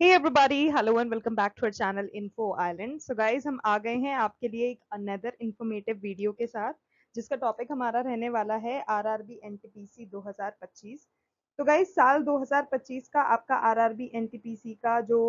Hey everybody, hello and welcome back to our channel Info Island. So guys, हम आ गए हैं आपके लिए एक अनदर इंफॉर्मेटिव वीडियो के साथ, जिसका टॉपिक हमारा रहने वाला है आरआरबी एनटीपीसी 2025। तो गाइस, साल 2025 का आपका आरआरबी एनटीपीसी का जो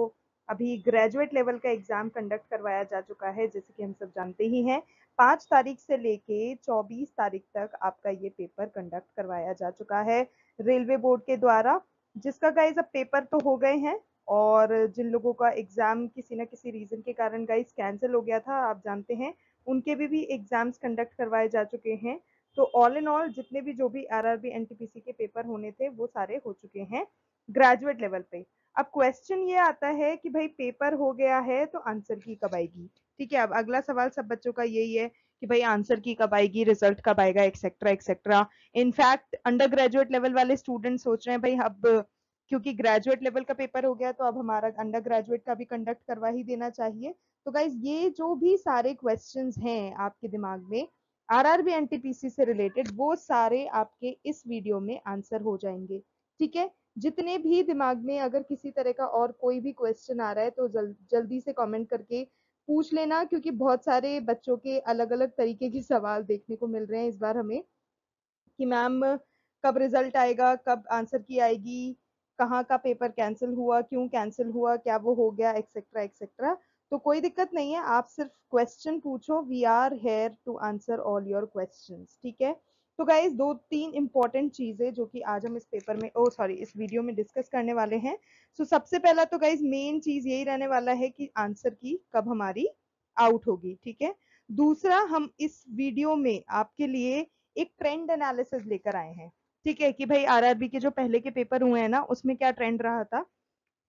अभी ग्रेजुएट लेवल का एग्जाम कंडक्ट करवाया जा चुका है, जैसे कि हम सब जानते ही हैं। 5 तारीख से लेके 24 तारीख तक आपका ये पेपर कंडक्ट करवाया जा चुका है रेलवे बोर्ड के द्वारा, जिसका गाइस अब पेपर तो हो गए हैं। और जिन लोगों का एग्जाम किसी ना किसी रीजन के कारण गाइस कैंसिल हो गया था, आप जानते हैं, उनके भी एग्जाम्स कंडक्ट करवाए जा चुके हैं। तो ऑल इन ऑल जितने भी जो भी आरआरबी एनटीपीसी के पेपर होने थे वो सारे हो चुके हैं ग्रेजुएट लेवल पे। अब क्वेश्चन ये आता है कि भाई पेपर हो गया है तो आंसर की कब आएगी। ठीक है, अब अगला सवाल सब बच्चों का यही है कि भाई आंसर की कब आएगी, रिजल्ट कब आएगा, etcetera etcetera. In fact under graduate level वाले स्टूडेंट सोच रहे हैं भाई अब क्योंकि ग्रेजुएट लेवल का पेपर हो गया तो अब हमारा अंडर ग्रेजुएट का भी कंडक्ट करवा ही देना चाहिए। तो गाइज, ये जो भी सारे क्वेश्चंस हैं आपके दिमाग में आरआरबी एनटीपीसी से रिलेटेड, वो सारे आपके इस वीडियो में आंसर हो जाएंगे। ठीक है, जितने भी दिमाग में अगर किसी तरह का और कोई भी क्वेश्चन आ रहा है तो जल्दी से कमेंट करके पूछ लेना, क्योंकि बहुत सारे बच्चों के अलग अलग तरीके के सवाल देखने को मिल रहे हैं इस बार हमें कि मैम कब रिजल्ट आएगा, कब आंसर की आएगी, कहाँ का पेपर कैंसिल हुआ, क्यों कैंसिल हुआ, क्या वो हो गया, एक्सेट्रा एक्सेट्रा। तो कोई दिक्कत नहीं है, आप सिर्फ क्वेश्चन पूछो, we are here to answer all your questions. ठीक है। तो गाइज, दो तीन इंपॉर्टेंट चीजें जो कि आज हम इस पेपर में इस वीडियो में डिस्कस करने वाले हैं। सो सबसे पहला तो गाइज मेन चीज यही रहने वाला है कि आंसर की कब हमारी आउट होगी। ठीक है। दूसरा, हम इस वीडियो में आपके लिए एक ट्रेंड एनालिसिस लेकर आए हैं। ठीक है, कि भाई आरआरबी के जो पहले के पेपर हुए हैं ना, उसमें क्या ट्रेंड रहा था,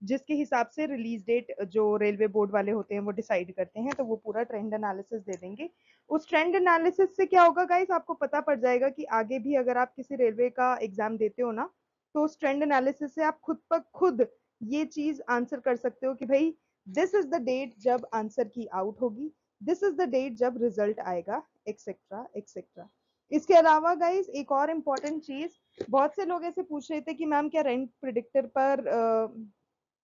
जिसके हिसाब से रिलीज डेट जो रेलवे बोर्ड वाले होते हैं वो डिसाइड करते हैं, तो वो पूरा ट्रेंड एनालिसिस दे देंगे। उस ट्रेंड एनालिसिस से क्या होगा गाइस, आपको पता पड़ जाएगा कि आगे भी अगर आप किसी रेलवे का एग्जाम देते हो ना, तो उस ट्रेंड एनालिसिस से आप खुद पर खुद ये चीज आंसर कर सकते हो कि भाई दिस इज द डेट जब आंसर की आउट होगी, दिस इज द डेट जब रिजल्ट आएगा, एक्सेट्रा एक्सेट्रा। इसके अलावा गाइस एक और इम्पॉर्टेंट चीज, बहुत से लोग ऐसे पूछ रहे थे कि मैम क्या रैंक प्रिडिक्टर पर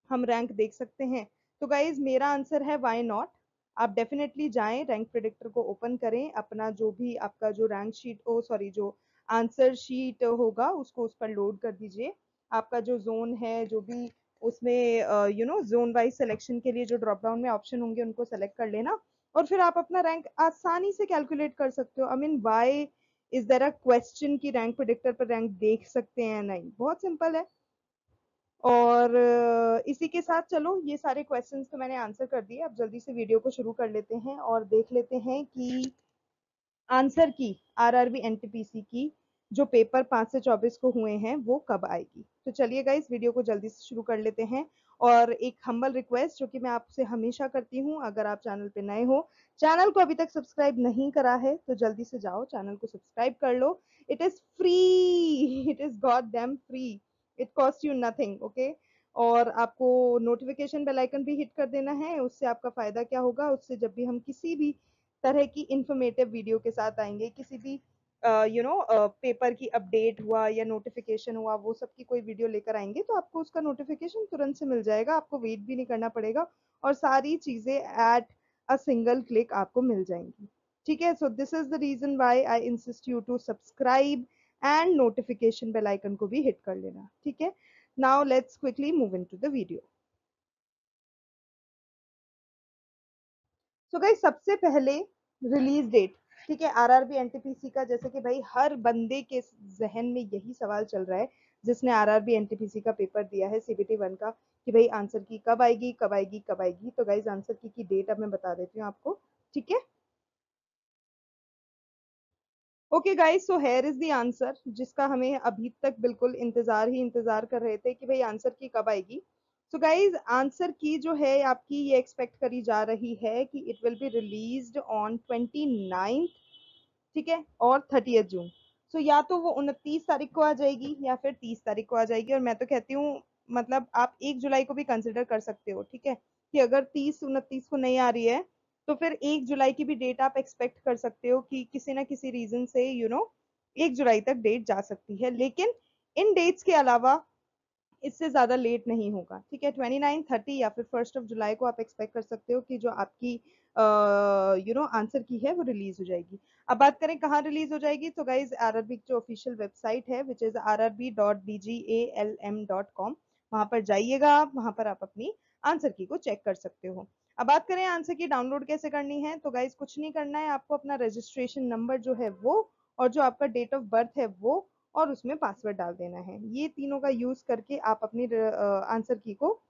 हम रैंक देख सकते हैं। तो गाइज मेरा आंसर है वाई नॉट। आप डेफिनेटली जाएं, रैंक प्रिडिक्टर को ओपन करें, अपना जो भी आपका जो रैंक शीट सॉरी जो आंसर शीट होगा उसको उस पर लोड कर दीजिए। आपका जो जोन है, जो भी उसमें जोन वाइज सिलेक्शन के लिए जो ड्रॉप डाउन में ऑप्शन होंगे उनको सेलेक्ट कर लेना, और फिर आप अपना रैंक आसानी से कैलकुलेट कर सकते हो। I mean why is there a question की रैंक प्रिडिक्टर पर रैंक देख सकते हैं? नहीं, बहुत सिंपल है। और इसी के साथ चलो, ये सारे क्वेश्चंस तो मैंने आंसर कर दिए, अब जल्दी से वीडियो को शुरू कर लेते हैं और देख लेते हैं कि आंसर की आरआरबी एनटीपीसी की जो पेपर 5 से 24 को हुए हैं वो कब आएगी। तो चलिए गाइस, वीडियो को जल्दी से शुरू कर लेते हैं। और एक हम्बल रिक्वेस्ट जो कि मैं आपसे हमेशा करती हूँ, अगर आप चैनल पे नए हो, चैनल को अभी तक सब्सक्राइब नहीं करा है तो जल्दी से जाओ चैनल को सब्सक्राइब कर लो। It is free, it is god damn free, it cost you nothing. Okay. और आपको नोटिफिकेशन बेल आइकन भी हिट कर देना है। उससे आपका फायदा क्या होगा, उससे जब भी हम किसी भी तरह की इंफॉर्मेटिव वीडियो के साथ आएंगे, किसी भी पेपर की अपडेट हुआ या नोटिफिकेशन हुआ, वो सब की कोई वीडियो लेकर आएंगे तो आपको उसका नोटिफिकेशन तुरंत से मिल जाएगा, आपको वेट भी नहीं करना पड़ेगा, और सारी चीजें एट अ सिंगल क्लिक आपको मिल जाएंगी। ठीक है। So this is the reason why I insist you to subscribe and notification bell icon को भी हिट कर लेना। ठीक है। Now let's quickly move into the video. So guys, सबसे पहले रिलीज डेट। ठीक है, आरआरबी एनटीपीसी का, जैसे कि भाई हर बंदे के जहन में यही सवाल चल रहा है जिसने आरआरबी एनटीपीसी का पेपर दिया है सीबीटी 1 का, कि भाई आंसर की कब आएगी, कब आएगी, कब आएगी। तो गाइस आंसर की डेट अब मैं बता देती हूँ आपको। ठीक है। Okay guys, so here is the answer, जिसका हमें अभी तक बिल्कुल इंतजार ही इंतजार कर रहे थे कि भाई आंसर की कब आएगी। सो गाइस, आंसर की जो है आपकी, ये एक्सपेक्ट करी जा रही है कि it will be released on 29th। ठीक है, और 30th जून। सो या तो वो 29 तारीख को आ जाएगी या फिर 30 तारीख को आ जाएगी, और मैं तो कहती हूँ मतलब आप 1 जुलाई को भी कंसिडर कर सकते हो। ठीक है, कि अगर 30 29 को नहीं आ रही है तो फिर 1 जुलाई की भी डेट आप एक्सपेक्ट कर सकते हो कि किसी ना किसी रीजन से 1 जुलाई तक डेट जा सकती है। लेकिन इन डेट्स के अलावा इससे ज़्यादा लेट नहीं होगा, ठीक है। 29, 30 या फिर 1 जुलाई को आप एक्सपेक्ट कर सकते हो कि जो आपकी आंसर की है वो रिलीज हो जाएगी। अब बात करें कहाँ रिलीज हो जाएगी, तो गाइज आरआरबी की जो ऑफिशियल वेबसाइट है विच इज rrb.dgalm.com, वहां पर जाइएगा आप, वहां पर आप अपनी आंसर की को चेक कर सकते हो। अब बात करें आंसर की डाउनलोड कैसे करनी है, तो गाइज कुछ नहीं करना है, आपको अपना रजिस्ट्रेशन नंबर जो है वो, और जो आपका डेट ऑफ बर्थ है वो, और उसमें पासवर्ड डाल देना है। ये तीनों का यूज करके आप अपनी आंसर की को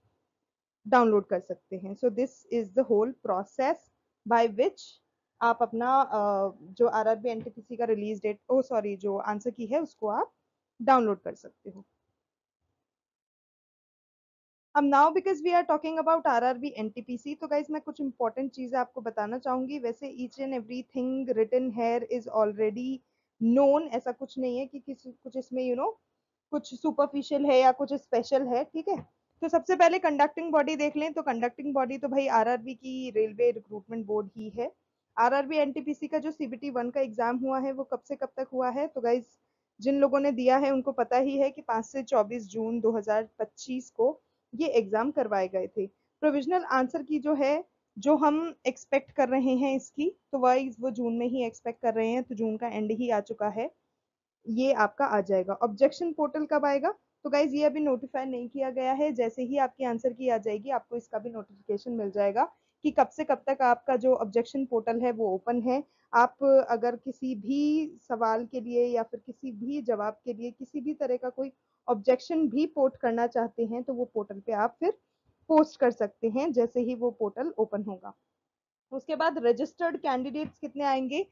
डाउनलोड कर सकते हैं। So this is the whole process by which आप अपना जो आरआरबी एनटीपीसी का रिलीज डेट, ओ सॉरी, जो आंसर की है उसको आप डाउनलोड कर सकते हो। अब now because we are talking about RRB NTPC, तो गाइज मैं कुछ इंपॉर्टेंट चीजें आपको बताना चाहूंगी। वैसे each and everything written here is already known, ऐसा कुछ नहीं है कि किसी कुछ इसमें कुछ सुपरफिशियल है या कुछ स्पेशल है, ठीक है। तो सबसे पहले कंडक्टिंग बॉडी देख लें, तो कंडक्टिंग बॉडी तो भाई आरआरबी की रेलवे रिक्रूटमेंट बोर्ड ही है। आरआरबी एनटीपीसी का जो सीबीटी 1 का एग्जाम हुआ है वो कब से कब तक हुआ है, तो गाइज जिन लोगों ने दिया है उनको पता ही है कि 5 से 24 जून 2025 को ये एग्जाम करवाए गए थे। प्रोविजनल आंसर की जो है, जो हम एक्सपेक्ट कर रहे हैं इसकी, तो वाइज वो जून में ही एक्सपेक्ट कर रहे हैं, तो जून का एंड ही आ चुका है, ये आपका आ जाएगा। ऑब्जेक्शन पोर्टल कब आएगा, तो गाइज ये अभी नोटिफाई नहीं किया गया है, जैसे ही आपकी आंसर की आ जाएगी आपको इसका भी नोटिफिकेशन मिल जाएगा कि कब से कब तक आपका जो ऑब्जेक्शन पोर्टल है वो ओपन है। आप अगर किसी भी सवाल के लिए या फिर किसी भी जवाब के लिए किसी भी तरह का कोई ऑब्जेक्शन भी पोस्ट करना चाहते हैं तो वो पोर्टल पे आप फिर पोस्ट कर सकते हैं जैसे ही वो पोर्टल ओपन होगा। उसके बाद रजिस्टर्ड कैंडिडेट्स कितने आएंगे,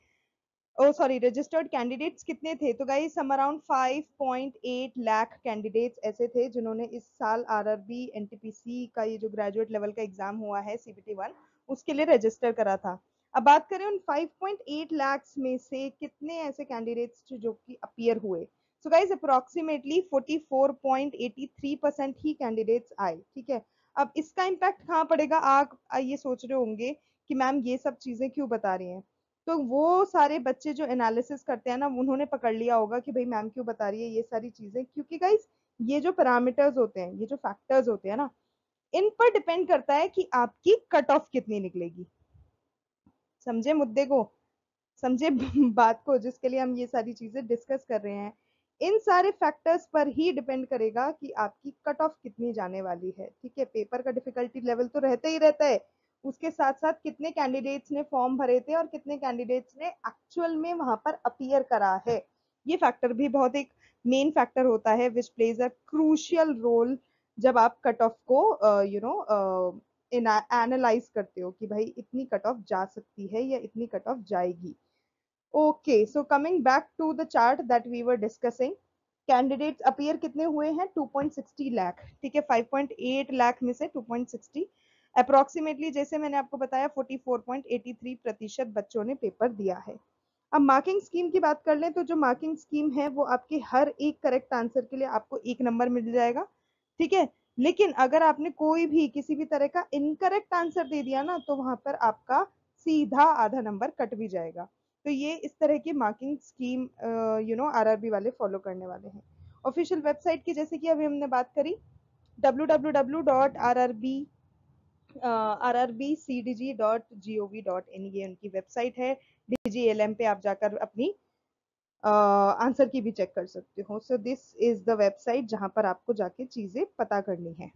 ओ सॉरी, रजिस्टर्ड कैंडिडेट्स कितने थे, तो guys some around 5.8 lakh candidates ऐसे थे जिन्होंने इस साल आरआरबी एनटीपीसी का ये जो ग्रेजुएट लेवल का एग्जाम हुआ है सीबीटी 1 उसके लिए रजिस्टर करा था। अब बात करें उन 5.8 लाख में से कितने ऐसे कैंडिडेट्स जो कि अपीयर हुए, सो गाइस अप्रोक्सीमेटली 44.83% ही कैंडिडेट्स आए, ठीक है। अब इसका इम्पैक्ट कहाँ पड़ेगा, आप ये सोच रहे होंगे कि मैम ये सब चीजें क्यों बता रही हैं, तो वो सारे बच्चे जो एनालिसिस करते हैं ना उन्होंने पकड़ लिया होगा कि भाई मैम क्यों बता रही है ये सारी चीजें, क्योंकि गाइस ये जो पैरामीटर्स होते हैं, ये जो फैक्टर्स होते हैं ना, इन पर डिपेंड करता है कि आपकी कट ऑफ कितनी निकलेगी। समझे मुद्दे को, समझे बात को, जिसके लिए हम ये सारी चीजें डिस्कस कर रहे हैं। इन सारे फैक्टर्स पर ही डिपेंड करेगा कि आपकी कट ऑफ कितनी जाने वाली है, ठीक है। पेपर का डिफिकल्टी लेवल तो रहता ही रहता है, उसके साथ साथ कितने कैंडिडेट्स ने फॉर्म भरे थे और कितने कैंडिडेट्स ने एक्चुअल में वहां पर अपीयर करा है, ये फैक्टर भी बहुत एक मेन फैक्टर होता है which plays a crucial role जब आप कट ऑफ को एनालाइज करते हो कि भाई इतनी कट ऑफ जा सकती है या इतनी कट ऑफ जाएगी। Okay, so coming back to the chart that we were discussing, candidates appear कितने हुए हैं 2.60 लाख, ठीक है। 5.8 लाख में से 2.60 अप्रोक्सीमेटली, जैसे मैंने आपको बताया 44.83% बच्चों ने पेपर दिया है। अब मार्किंग स्कीम की बात कर लें, तो जो मार्किंग स्कीम है वो आपके हर एक करेक्ट आंसर के लिए आपको 1 नंबर मिल जाएगा, ठीक है। लेकिन अगर आपने कोई भी किसी भी तरह का इनकरेक्ट आंसर दे दिया ना तो वहां पर आपका सीधा आधा नंबर कट भी जाएगा। तो ये इस तरह की मार्किंग स्कीम आरआरबी वाले फॉलो करने वाले हैं। ऑफिशियल वेबसाइट की जैसे कि अभी हमने बात करी, www.rrb rrbcdg.gov.in, ये उनकी वेबसाइट है। DGLM पे आप जाकर अपनी आंसर की भी चेक कर सकते हो। सो दिस इज द वेबसाइट जहां पर आपको जाके चीजें पता करनी है।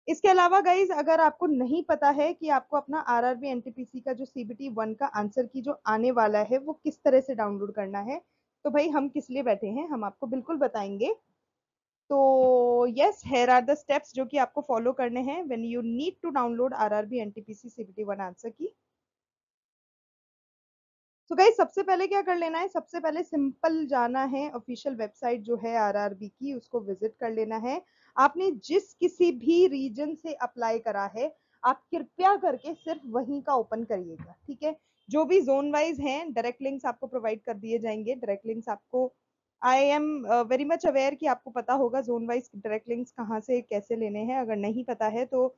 इसके अलावा गाइज अगर आपको नहीं पता है कि आपको अपना आरआरबी एनटीपीसी का जो सीबीटी 1 का आंसर की जो आने वाला है वो किस तरह से डाउनलोड करना है, तो भाई हम किस लिए बैठे हैं, हम आपको बिल्कुल बताएंगे। तो yes, here are the steps जो कि आपको फॉलो करने हैं when you need to download RRB NTPC CBT 1 answer key. तो गाइस सबसे पहले क्या कर लेना है, सबसे पहले सिंपल जाना है ऑफिशियल वेबसाइट जो है आरआरबी की, उसको विजिट कर लेना है। आपने जिस किसी भी रीजन से अप्लाई करा है आप कृपया करके सिर्फ वहीं का ओपन करिएगा, ठीक है। जो भी जोन वाइज हैं डायरेक्ट लिंक्स आपको प्रोवाइड कर दिए जाएंगे, डायरेक्ट लिंक्स आपको, I am very much aware कि आपको पता होगा जोन वाइज डायरेक्ट लिंक्स कहाँ से कैसे लेने हैं, अगर नहीं पता है तो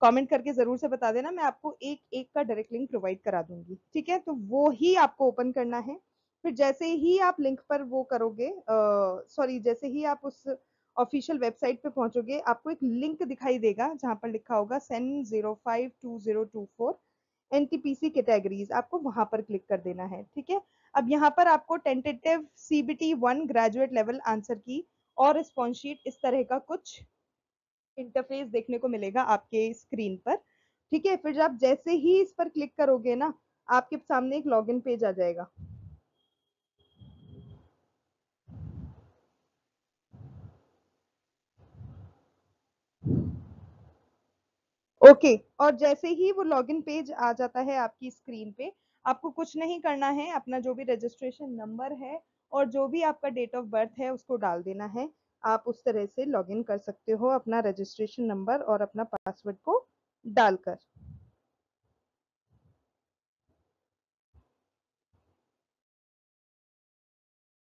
कमेंट करके जरूर से बता देना, मैं आपको एक एक का डायरेक्ट लिंक प्रोवाइड करा दूंगी, ठीक है। तो वो ही आपको ओपन करना है। फिर जैसे ही आप लिंक पर वो करोगे, सॉरी, जैसे ही आप उस ऑफिशियल वेबसाइट पे पहुंचोगे, आपको एक लिंक दिखाई देगा जहां पर लिखा होगा सेन 052024 एनटीपीसी कैटेगरीज, आपको वहां पर क्लिक कर देना है। ठीक है, अब यहाँ पर आपको tentative CBT 1 graduate level answer की और रिस्पॉन्स शीट इस तरह का कुछ इंटरफेस देखने को मिलेगा आपके स्क्रीन पर। ठीक है, फिर आप जैसे ही इस पर क्लिक करोगे ना, आपके सामने एक लॉगिन पेज आ जाएगा। ओके, और जैसे ही वो लॉगिन पेज आ जाता है आपकी स्क्रीन पे, आपको कुछ नहीं करना है, अपना जो भी रजिस्ट्रेशन नंबर है और जो भी आपका डेट ऑफ बर्थ है उसको डाल देना है। आप उस तरह से लॉगिन कर सकते हो अपना रजिस्ट्रेशन नंबर और अपना पासवर्ड को डालकर।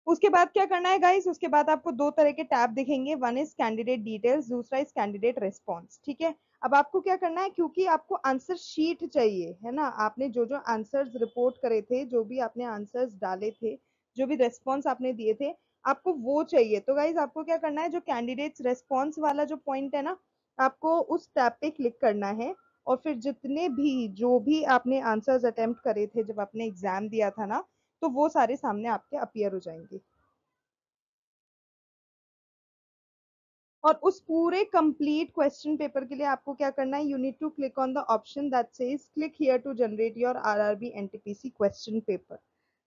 उसके बाद क्या करना है गाइस, उसके बाद आपको दो तरह के टैब दिखेंगे, वन इज कैंडिडेट डिटेल्स, दूसरा इज कैंडिडेट रेस्पॉन्स। ठीक है, अब आपको क्या करना है, क्योंकि आपको आंसर शीट चाहिए है ना, आपने जो जो आंसर्स रिपोर्ट करे थे, जो भी आपने आंसर्स डाले थे, जो भी रेस्पॉन्स आपने दिए थे, आपको वो चाहिए। तो गाइज आपको क्या करना है, जो कैंडिडेट्स रेस्पॉन्स वाला जो पॉइंट है ना, आपको उस टैब पे क्लिक करना है, और फिर जितने भी जो भी आपने आंसर्स अटेम्प्ट करे थे जब आपने एग्जाम दिया था ना, तो वो सारे सामने आपके अपीयर हो जाएंगे। और उस पूरे कंप्लीट क्वेश्चन पेपर के लिए आपको क्या करना है, you need to click on the option that says click here to generate your RRB NTPC question paper.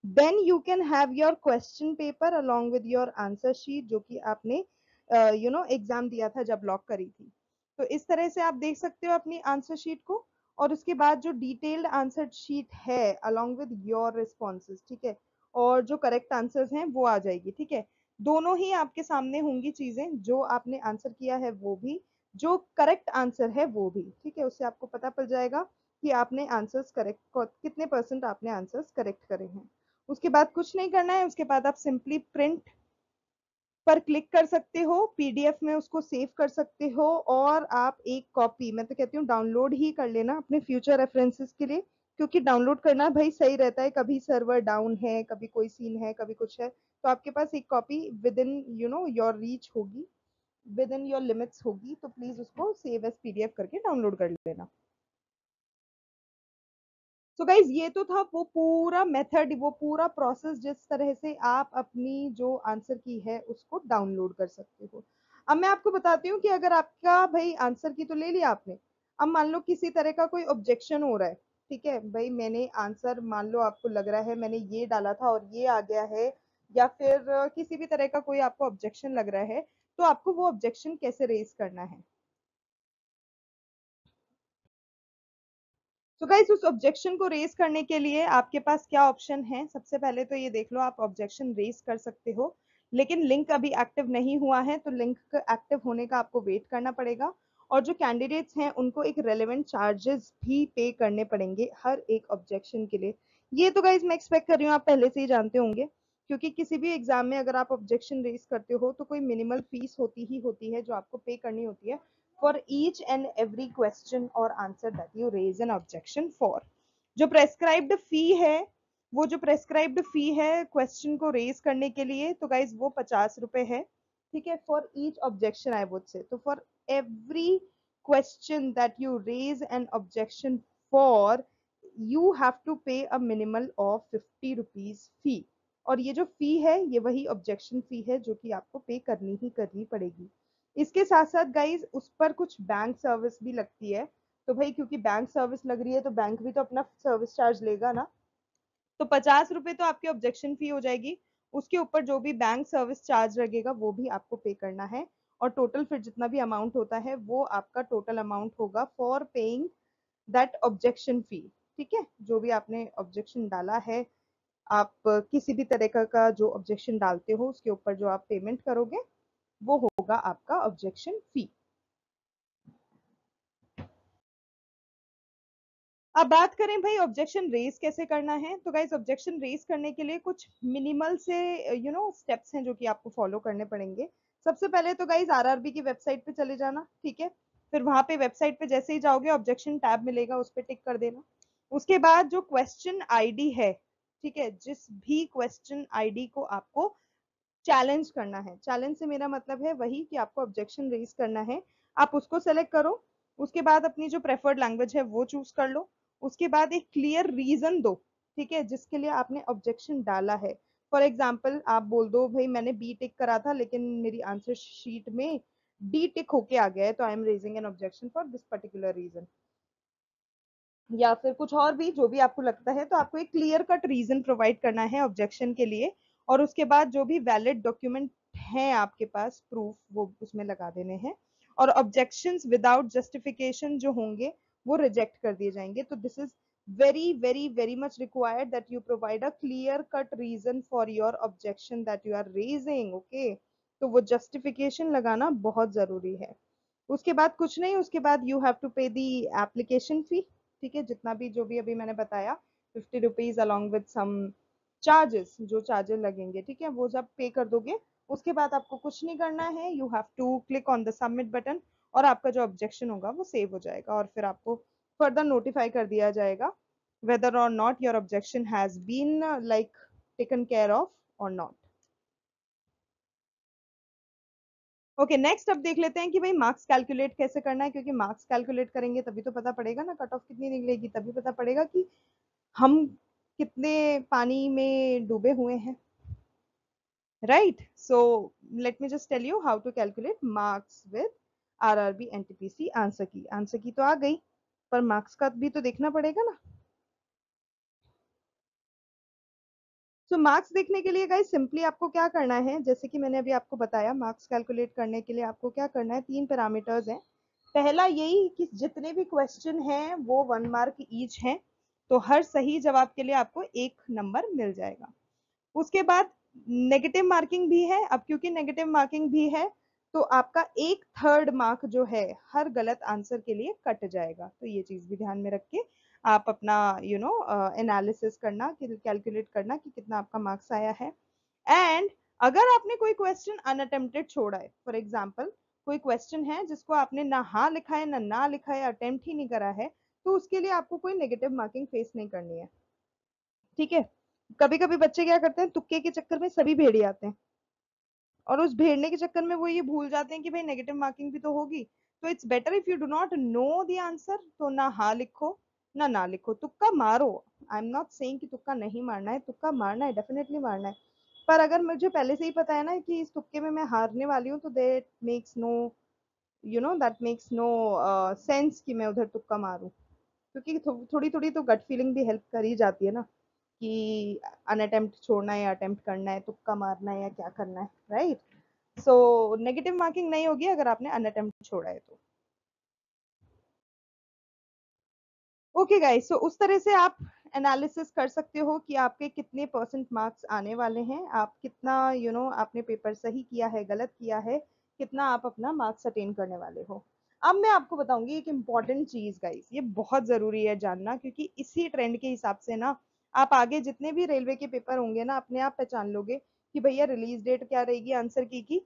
Then you can have your question paper along with your answer sheet, जो कि आपने exam दिया था जब lock करी थी। तो इस तरह से आप देख सकते हो अपनी आंसर शीट को, और उसके बाद जो डिटेल्ड आंसर शीट है अलोंग विद योर रिस्पॉन्सेज, ठीक है, और जो करेक्ट आंसर्स हैं वो आ जाएगी। ठीक है, दोनों ही आपके सामने होंगी चीजें, जो आपने आंसर किया है वो भी, जो करेक्ट आंसर है वो भी। ठीक है, उससे आपको पता पड़ जाएगा कि आपने आंसर्स करेक्ट, कितने परसेंट आपने आंसर्स करेक्ट करे हैं। उसके बाद कुछ नहीं करना है, उसके बाद आप सिंपली प्रिंट पर क्लिक कर सकते हो, पीडीएफ में उसको सेव कर सकते हो, और आप एक कॉपी, मैं तो कहती हूँ डाउनलोड ही कर लेना अपने फ्यूचर रेफरेंसेस के लिए, क्योंकि डाउनलोड करना भाई सही रहता है, कभी सर्वर डाउन है, कभी कोई सीन है, कभी कुछ है, तो आपके पास एक copy with in your reach होगी, विद इन योर लिमिट्स होगी, तो प्लीज उसको सेव एज पीडीएफ करके डाउनलोड कर लेना। सो गाइज ये तो था वो पूरा मेथड, वो पूरा प्रोसेस, जिस तरह से आप अपनी जो आंसर की है उसको डाउनलोड कर सकते हो। अब मैं आपको बताती हूँ कि अगर आपका भाई आंसर की तो ले लिया आपने, अब मान लो किसी तरह का कोई ऑब्जेक्शन हो रहा है। ठीक है भाई, मैंने आंसर, मान लो आपको लग रहा है मैंने ये डाला था और ये आ गया है, या फिर किसी भी तरह का कोई आपको ऑब्जेक्शन लग रहा है, तो आपको वो ऑब्जेक्शन कैसे रेज करना है। तो गाइस उस ऑब्जेक्शन को रेज करने के लिए आपके पास क्या ऑप्शन है, सबसे पहले तो ये देख लो, आप ऑब्जेक्शन रेज कर सकते हो, लेकिन लिंक अभी एक्टिव नहीं हुआ है, तो लिंक एक्टिव होने का आपको वेट करना पड़ेगा। और जो कैंडिडेट्स हैं उनको एक रेलेवेंट चार्जेस भी पे करने पड़ेंगे हर एक ऑब्जेक्शन के लिए। ये तो गाइज मैं एक्सपेक्ट कर रही हूँ आप पहले से ही जानते होंगे, क्योंकि किसी भी एग्जाम में अगर आप ऑब्जेक्शन रेज करते हो तो कोई मिनिमल फीस होती है जो आपको पे करनी होती है for each and every question or answer that you raise an objection for। जो प्रेस्क्राइब्ड फी है, वो जो प्रेस्क्राइब्ड फी है क्वेश्चन को रेज करने के लिए, तो गाइज वो 50 रुपए है। ठीक है, for each objection I would say, तो for every question that you raise an objection for, you have to pay a minimal of 50 rupees fee. और ये जो फी है ये वही ऑब्जेक्शन फी है जो कि आपको पे करनी ही करनी पड़ेगी। इसके साथ साथ गाइज उस पर कुछ बैंक सर्विस भी लगती है, तो भाई क्योंकि बैंक सर्विस लग रही है तो बैंक भी तो अपना सर्विस चार्ज लेगा ना, तो 50 रुपए तो आपकी ऑब्जेक्शन फी हो जाएगी, उसके ऊपर जो भी बैंक सर्विस चार्ज लगेगा वो भी आपको पे करना है, और टोटल फिर जितना भी अमाउंट होता है वो आपका टोटल अमाउंट होगा फॉर पेइंग दैट ऑब्जेक्शन फी। ठीक है, जो भी आपने ऑब्जेक्शन डाला है, आप किसी भी तरह का जो ऑब्जेक्शन डालते हो उसके ऊपर जो आप पेमेंट करोगे वो होगा आपका ऑब्जेक्शन फी। अब बात करें भाई ऑब्जेक्शन रेज कैसे करना है, तो गाइस ऑब्जेक्शन रेज करने के लिए कुछ मिनिमल से स्टेप्स हैं जो कि आपको फॉलो करने पड़ेंगे। सबसे पहले तो गाइस आरआरबी की वेबसाइट पे चले जाना। ठीक है, फिर वहां पे वेबसाइट पे जैसे ही जाओगे ऑब्जेक्शन टैब मिलेगा, उस पर टिक कर देना। उसके बाद जो क्वेश्चन आईडी है, ठीक है, जिस भी क्वेश्चन आईडी को आपको चैलेंज करना है, चैलेंज से मेरा मतलब है वही कि आपको ऑब्जेक्शन रेज करना है, आप उसको सेलेक्ट करो, उसके बाद अपनी जो प्रेफर्ड लैंग्वेज है वो चूज कर लो, उसके बाद एक क्लियर रीजन दो, ठीक है, जिसके लिए आपने ऑब्जेक्शन डाला है। फॉर एग्जाम्पल आप बोल दो भाई मैंने बी टिक करा था लेकिन मेरी आंसर शीट में डी टिक होके आ गया है, तो I am raising an objection for this particular reason, या फिर कुछ और भी जो भी आपको लगता है, तो आपको एक क्लियर कट रीजन प्रोवाइड करना है ऑब्जेक्शन के लिए, और उसके बाद जो भी वैलिड डॉक्यूमेंट है आपके पास प्रूफ वो उसमें लगा देने हैं, और ऑब्जेक्शंस विदाउट जस्टिफिकेशन जो होंगे वो रिजेक्ट कर दिए जाएंगे। तो this is very very very much required that you provide a clear cut reason for your objection that you are raising, okay. तो वो जस्टिफिकेशन लगाना बहुत जरूरी है। उसके बाद कुछ नहीं, उसके बाद यू हैव टू पे दी एप्लीकेशन फी, ठीक है, जितना भी जो भी अभी मैंने बताया 50 rupees along with some charges, जो चार्जेस लगेंगे, ठीक है, वो जब पे कर दोगे उसके बाद आपको कुछ नहीं करना है, you have to click on the submit button, और आपका जो ऑब्जेक्शन होगा वो सेव हो जाएगा, और फिर आपको फर्दर नोटिफाई कर दिया जाएगा whether or not your objection has been like taken care of or not। Okay next अब देख लेते हैं कि भाई मार्क्स कैलकुलेट कैसे करना है, क्योंकि मार्क्स कैलकुलेट करेंगे तभी तो पता पड़ेगा ना कट ऑफ कितनी निकलेगी, तभी पता पड़ेगा कि हम कितने पानी में डूबे हुए हैं, right. So let me just tell you how to calculate marks with RRB NTPC. Answer key तो आ गई, पर मार्क्स का भी तो देखना पड़ेगा ना। सो मार्क्स देखने के लिए गाइस सिंपली आपको क्या करना है, जैसे कि मैंने अभी आपको बताया, मार्क्स कैलकुलेट करने के लिए आपको क्या करना है, तीन पैरामीटर्स हैं। पहला यही कि जितने भी क्वेश्चन हैं वो 1 मार्क ईच हैं, तो हर सही जवाब के लिए आपको 1 नंबर मिल जाएगा। उसके बाद नेगेटिव मार्किंग भी है, अब क्योंकि नेगेटिव मार्किंग भी है तो आपका 1/3 मार्क जो है हर गलत आंसर के लिए कट जाएगा। तो ये चीज भी ध्यान में रख के आप अपना एनालिसिस करना, कैलकुलेट करना कि कितना आपका मार्क्स आया है। एंड अगर आपने कोई क्वेश्चन अनअटेम्प्टेड छोड़ा है, फॉर एग्जाम्पल कोई क्वेश्चन है जिसको आपने ना हाँ लिखा है ना लिखा है, अटेम्प्ट ही नहीं करा है, तो उसके लिए आपको कोई नेगेटिव मार्किंग फेस नहीं करनी है, ठीक है। कभी कभी बच्चे क्या करते हैं, तुक्के के चक्कर में सभी भेड़ आते हैं, और उस भेड़ने के चक्कर में वो ये भूल जाते हैं कि भाई नेगेटिव मार्किंग भी तो होगी। तो it's better if you do not know the answer, तो ना हाँ लिखो ना लिखो, तुक्का मारो। आई एम नॉट सेइंग कि तुक्का नहीं मारना है, तुक्का मारना है, डेफिनेटली मारना है, पर अगर मुझे पहले से ही पता है ना कि इस तुक्के में मैं हारने वाली हूँ, तो that makes no that makes no sense कि मैं उधर तुक्का मारूं, क्योंकि थोड़ी थोड़ी तो गट फीलिंग भी हेल्प कर ही जाती है ना, कि अनअटेम्प्ट छोड़ना है या अटेम्प्ट करना है, तुक्का मारना है या क्या करना है, राइट। सो नेगेटिव मार्किंग नहीं होगी अगर आपने अनअटेम्प्ट छोड़ा है तो। ओके गाइस, सो उस तरह से आप एनालिसिस कर सकते हो कि आपके कितने परसेंट मार्क्स आने वाले हैं, आप कितना आपने पेपर सही किया है गलत किया है, कितना आप अपना मार्क्स अटेन करने वाले हो। अब मैं आपको बताऊंगी एक इम्पॉर्टेंट चीज गाइस, ये बहुत जरूरी है जानना, क्योंकि इसी ट्रेंड के हिसाब से ना आप आगे जितने भी रेलवे के पेपर होंगे ना अपने आप पहचान लोगे कि भैया रिलीज डेट क्या रहेगी आंसर की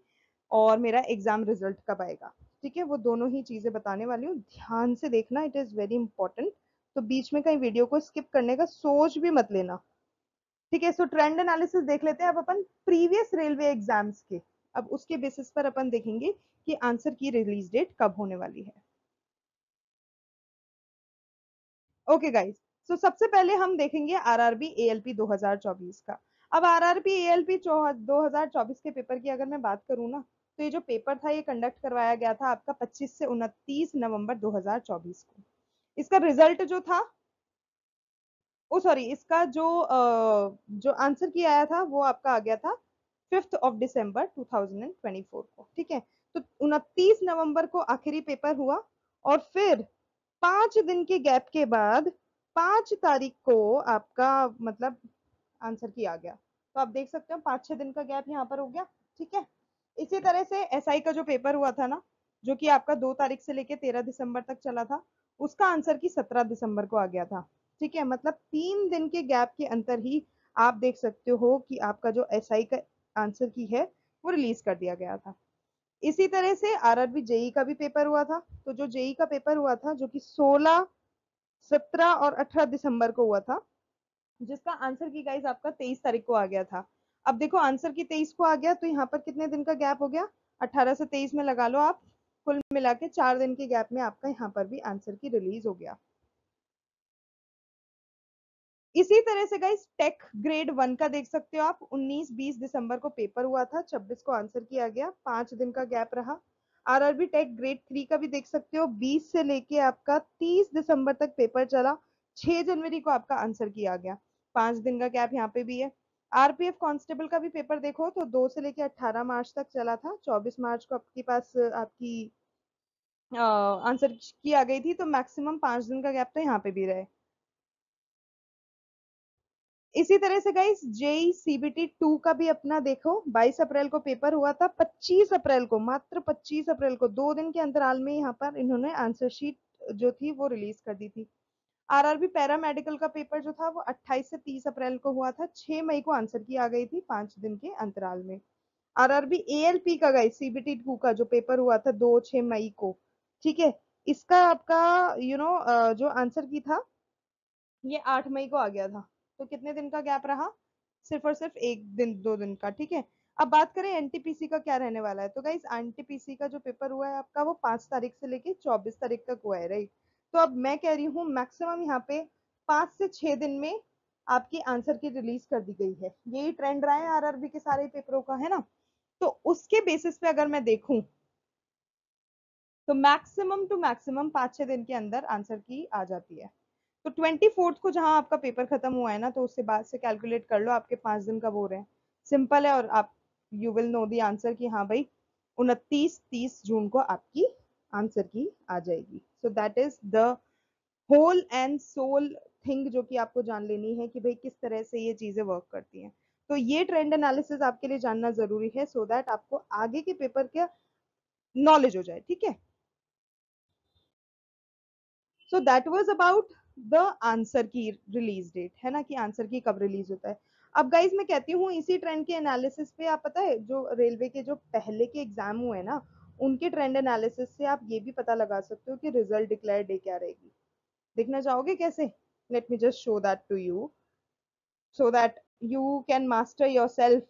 और मेरा एग्जाम रिजल्ट कब आएगा, ठीक है। वो दोनों ही चीजें बताने वाली हूँ, ध्यान से देखना, इट इज वेरी इंपॉर्टेंट। तो बीच में कहीं वीडियो को स्किप करने का सोच भी मत लेना, ठीक है। सो ट्रेंड एनालिसिस देख लेते हैं अब अपन प्रीवियस रेलवे एग्जाम्स के, अब उसके बेसिस पर अपन देखेंगे कि आंसर की रिलीज डेट कब होने वाली है। ओके गाइस, सो सबसे पहले हम देखेंगे आरआरबी एएलपी 2024 का। अब आरआरबी एएलपी 2024 के पेपर की अगर मैं बात करूं ना, तो ये जो पेपर था ये कंडक्ट करवाया गया था आपका 25 से 29 नवंबर 2024 को। इसका रिजल्ट जो था, ओ सॉरी, इसका जो आंसर की आया था वो आपका आ गया था 5 दिसंबर 2024 को, ठीक है। तो 29 नवंबर को आखिरी पेपर हुआ, और फिर 5 दिन के गैप के बाद 5 तारीख को आपका मतलब आंसर की आ गया। तो आप देख सकते हो 5-6 दिन का गैप यहाँ पर हो गया, ठीक है। इसी तरह से एसआई का जो पेपर हुआ था ना, जो कि आपका 2 तारीख से लेके 13 दिसंबर तक चला था, उसका आंसर की 17 दिसंबर को आ गया था, ठीक है। मतलब 3 दिन के गैप के अंतर ही आप देख सकते हो कि आपका जो एसआई का आंसर की है वो रिलीज कर दिया गया था। इसी तरह से आरआरबी जेई का भी पेपर हुआ था, तो जो जेई का पेपर हुआ था जो कि 16, 17 और 18 दिसंबर को हुआ था, जिसका आंसर की गाइस आपका 23 तारीख को आ गया था। अब देखो आंसर की 23 को आ गया तो यहाँ पर कितने दिन का गैप हो गया, 18 से 23 में लगा लो आप, कुल मिला के 4 दिन के गैप में आपका यहाँ पर भी आंसर की रिलीज हो गया। इसी तरह से गाइस टेक ग्रेड 1 का देख सकते हो आप, 19-20 दिसंबर को पेपर हुआ था, 26 को आंसर किया गया, 5 दिन का गैप रहा। आरआरबी टेक ग्रेड 3 का भी देख सकते हो, 20 से लेके आपका 30 दिसंबर तक पेपर चला, 6 जनवरी को आपका आंसर किया गया, 5 दिन का गैप यहाँ पे भी है। आरपीएफ कांस्टेबल का भी पेपर देखो तो 2 से लेके 18 मार्च तक चला था, 24 मार्च को आपके पास आपकी आंसर की आ गई थी, तो मैक्सिमम 5 दिन का गैप तो यहाँ पे भी रहे। इसी तरह से गाइस जेई सीबीटी 2 का भी अपना देखो, 22 अप्रैल को पेपर हुआ था, 25 अप्रैल को, मात्र 25 अप्रैल को 2 दिन के अंतराल में यहाँ पर इन्होंने आंसर शीट जो थी वो रिलीज कर दी थी। आरआरबी पैरामेडिकल का पेपर जो था वो 28 से 30 अप्रैल को हुआ था, 6 मई को आंसर की आ गई थी, 5 दिन के अंतराल में। आरआरबी एएलपी का गाइस सीबीटी 2 का जो पेपर हुआ था 2-6 मई को, ठीक है, इसका आपका जो आंसर की था ये 8 मई को आ गया था, तो कितने दिन का गैप रहा, सिर्फ और सिर्फ 1 दिन 2 दिन का, ठीक है। अब बात करें एनटीपीसी का क्या रहने वाला है, तो गाइस एनटीपीसी का जो पेपर हुआ है आपका वो 5 तारीख से लेके 24 तारीख तक हुआ है, राइट। तो अब मैं कह रही हूँ मैक्सिमम यहाँ पे 5 से 6 दिन में आपकी आंसर की रिलीज कर दी गई है, यही ट्रेंड रहा है आरआरबी के सारे पेपरों का, है ना। तो उसके बेसिस पे अगर मैं देखूं तो मैक्सिमम टू मैक्सिमम 5-6 दिन के अंदर आंसर की आ जाती है। तो 24th को जहां आपका पेपर खत्म हुआ है ना, तो उससे बाद से कैलकुलेट कर लो आपके 5 दिन का हो रहे हैं, सिंपल है, और आप you will know the answer कि हाँ भाई 29-30 जून को आपकी आंसर की आ जाएगी। So that is the whole and sole thing जो कि आपको जान लेनी है कि भाई किस तरह से ये चीजें वर्क करती हैं। तो ये ट्रेंड एनालिसिस आपके लिए जानना जरूरी है, सो दैट आपको आगे के पेपर का नॉलेज हो जाए, ठीक है। So that was about the answer की रिलीज डेट, है ना, कि आंसर की कब रिलीज होता है। अब गाइज मैं कहती हूँ इसी ट्रेंड के एनालिसिस पे आप पता है जो रेलवे के जो पहले के एग्जाम हुए ना, उनके ट्रेंड एनालिसिस से आप ये भी पता लगा सकते हो कि रिजल्ट डिक्लेयर डे क्या रहेगी। देखना चाहोगे कैसे? Let me just show that to you so that you can master yourself.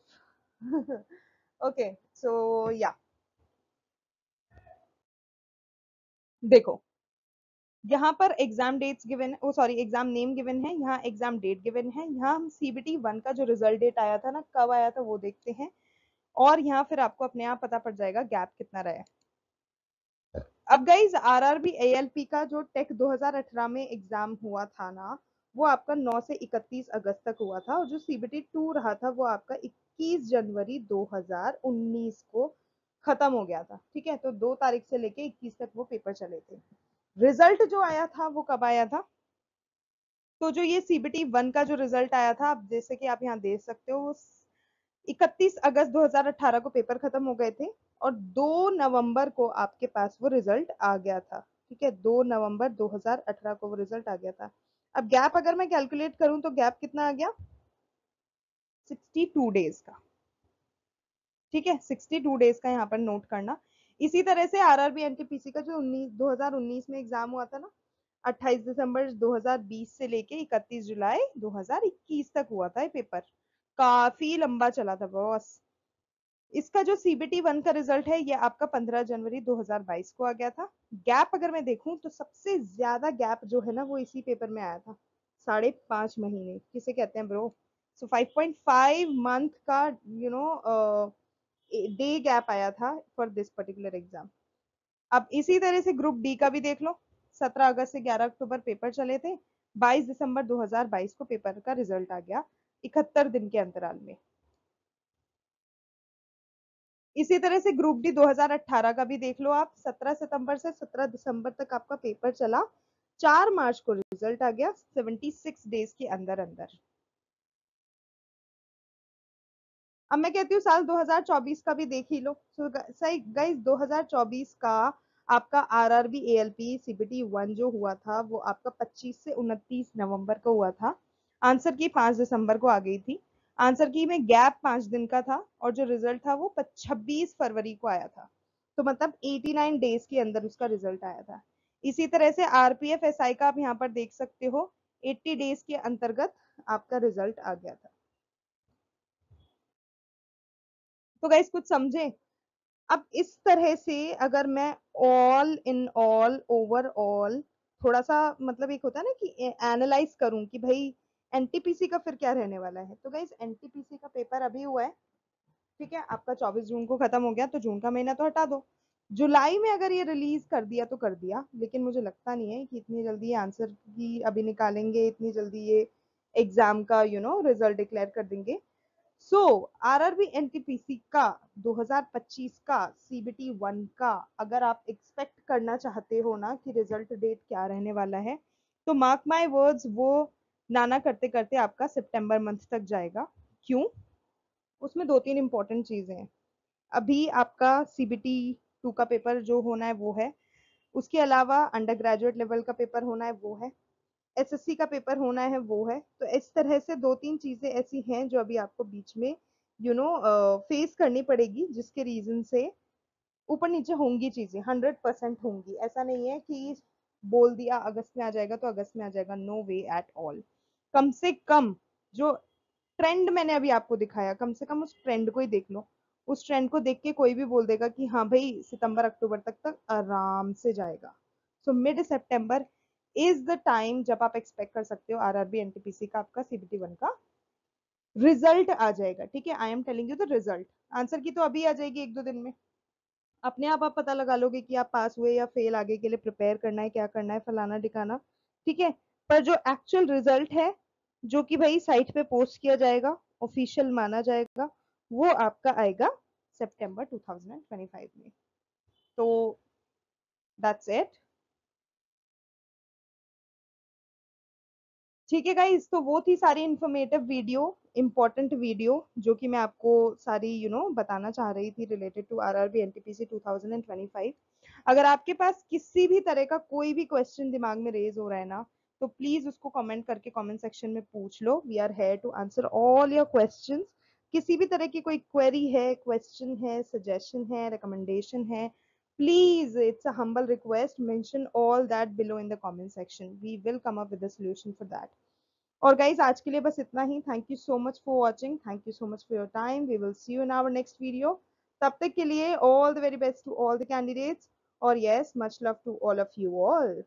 Okay, so yeah, देखो यहाँ पर एग्जाम डेट्स गिवन है, ओ सॉरी एग्जाम नेम गिवन है, यहाँ एग्जाम डेट गिवन है, यहाँ हम सीबीटी 1 का जो रिजल्ट डेट आया था ना, कब आया था वो देखते हैं, और यहाँ फिर आपको अपने आप पता पड़ जाएगा गैप कितना रहा है। अब गाइज आरआरबी एएलपी का जो टेक 2018 में एग्जाम हुआ था ना, वो आपका 9 से 31 अगस्त तक हुआ था, और जो सीबीटी 2 रहा था वो आपका 21 जनवरी 2019 को खत्म हो गया था, ठीक है। तो 2 तारीख से लेके 21 तक वो पेपर चले थे। रिजल्ट जो आया था वो कब आया था, तो जो ये सीबीटी 1 का जो रिजल्ट आया था, आप जैसे कि आप यहाँ देख सकते हो, 31 अगस्त 2018 को पेपर खत्म हो गए थे, और 2 नवंबर को आपके पास वो रिजल्ट आ गया था, ठीक है, 2 नवंबर 2018 को वो रिजल्ट आ गया था। अब गैप अगर मैं कैलकुलेट करूं तो गैप कितना आ गया, 62 डेज का, ठीक है, 62 डेज का यहाँ पर नोट करना। इसी तरह से आरआरबी एनटीपीसी का जो 2019 में एग्जाम हुआ था ना, 28 दिसंबर 2020 से लेके 31 जुलाई 2021 तक हुआ था ये पेपर, काफी लंबा चला था बॉस। इसका जो सीबीटी 1 का रिजल्ट है ये आपका 15 जनवरी 2022 को आ गया था। गैप अगर मैं देखूं तो सबसे ज्यादा गैप जो है ना वो इसी पेपर में आया था, 5.5 महीने किसे कहते हैं ब्रो, सो 5.5 मंथ का डे गैप आया था फॉर दिस पर्टिकुलर एग्जाम। अब इसी तरह से ग्रुप डी का भी देख लो, 17 अगस्त से 11 अक्टूबर पेपर चले थे, 22 दिसंबर 2022 को पेपर का रिजल्ट आ गया, 71 दिन के अंतराल में। इसी तरह से ग्रुप डी 2018 का भी देख लो आप, 17 सितंबर से 17 दिसंबर तक आपका पेपर चला, 4 मार्च को रिजल्ट आ गया, 76 डेज के अंदर अंदर। अब मैं कहती हूँ साल 2024 का भी देख ही लो, सही गाइस 2024 का आपका आरआरबी एएलपी सीबीटी 1 जो हुआ था वो आपका 25 से 29 नवंबर को हुआ था, आंसर की 5 दिसंबर को आ गई थी, आंसर की में गैप 5 दिन का था, और जो रिजल्ट था वो 26 फरवरी को आया था, तो मतलब 89 डेज के अंदर उसका रिजल्ट आया था। इसी तरह से आरपीएफ एसआई का आप यहाँ पर देख सकते हो, 80 डेज के अंतर्गत आपका रिजल्ट आ गया था। तो गाइस कुछ समझे? अब इस तरह से अगर मैं ऑल इन ऑल ओवरऑल थोड़ा सा मतलब एक होता है ना कि एनालाइज करूं कि भाई एनटीपीसी का फिर क्या रहने वाला है, तो गाइस एनटीपीसी का पेपर अभी हुआ है, ठीक है, आपका 24 जून को खत्म हो गया, तो जून का महीना तो हटा दो। जुलाई में अगर ये रिलीज कर दिया तो कर दिया, लेकिन मुझे लगता नहीं है कि इतनी जल्दी ये आंसर की अभी निकालेंगे, इतनी जल्दी ये एग्जाम का रिजल्ट डिक्लेयर कर देंगे। सो आरआरबी एनटीपीसी का 2025 का सीबीटी 1 का अगर आप एक्सपेक्ट करना चाहते हो ना कि रिजल्ट डेट क्या रहने वाला है, तो मार्क माय वर्ड्स, वो नाना करते करते आपका सितंबर मंथ तक जाएगा। क्यों? उसमें दो तीन इंपॉर्टेंट चीजें हैं। अभी आपका सीबीटी 2 का पेपर जो होना है वो है, उसके अलावा अंडर ग्रेजुएट लेवल का पेपर होना है वो है, एसएससी का पेपर होना है वो है। तो इस तरह से दो तीन चीजें ऐसी हैं जो अभी आपको बीच में फेस करनी पड़ेगी, जिसके रीजन से ऊपर नीचे होंगी चीजें, 100% होंगी। ऐसा नहीं है कि बोल दिया अगस्त में आ जाएगा तो अगस्त में आ जाएगा, नो वे एट ऑल। कम से कम जो ट्रेंड मैंने अभी आपको दिखाया, कम से कम उस ट्रेंड को ही देख लो। उस ट्रेंड को देख के कोई भी बोल देगा कि हाँ भाई सितंबर अक्टूबर तक तक आराम से जाएगा। So mid September is the time जब आप एक्सपेक्ट कर सकते हो आरआरबी एनटीपीसी का आपका सीबीटी 1 का रिजल्ट आ जाएगा। ठीक है, I am telling you the result. Answer key तो अभी आ जाएगी एक दो दिन में, अपने आप पता लगा लोगे कि आप पास हुए या फेल, आगे के लिए प्रिपेयर करना है क्या करना है, फलाना ठिकाना। ठीक है, पर जो एक्चुअल रिजल्ट है, जो कि भाई साइट पे पोस्ट किया जाएगा, ऑफिशियल माना जाएगा, वो आपका आएगा सितंबर 2025 में। तो दैट्स इट। ठीक है गाइस, तो वो थी सारी इंफॉर्मेटिव वीडियो, इंपॉर्टेंट वीडियो, जो कि मैं आपको सारी बताना चाह रही थी रिलेटेड टू आरआरबी एनटीपीसी 2025। अगर आपके पास किसी भी तरह का कोई भी क्वेश्चन दिमाग में रेज हो रहा है ना, तो प्लीज उसको कमेंट करके कमेंट सेक्शन में पूछ लो। We are here to answer all your questions. किसी भी तरह की कोई क्वेरी है, क्वेश्चन है, सजेशन है, रिकमेंडेशन है, please, it's a humble request, mention all that below in the comment section. We will come up with a solution for that. और गाइज आज के लिए बस इतना ही। Thank you so much for watching, thank you so much for your time. We will see you in our next video. तब तक के लिए all the very best to all the candidates, और yes, much love to all of you all.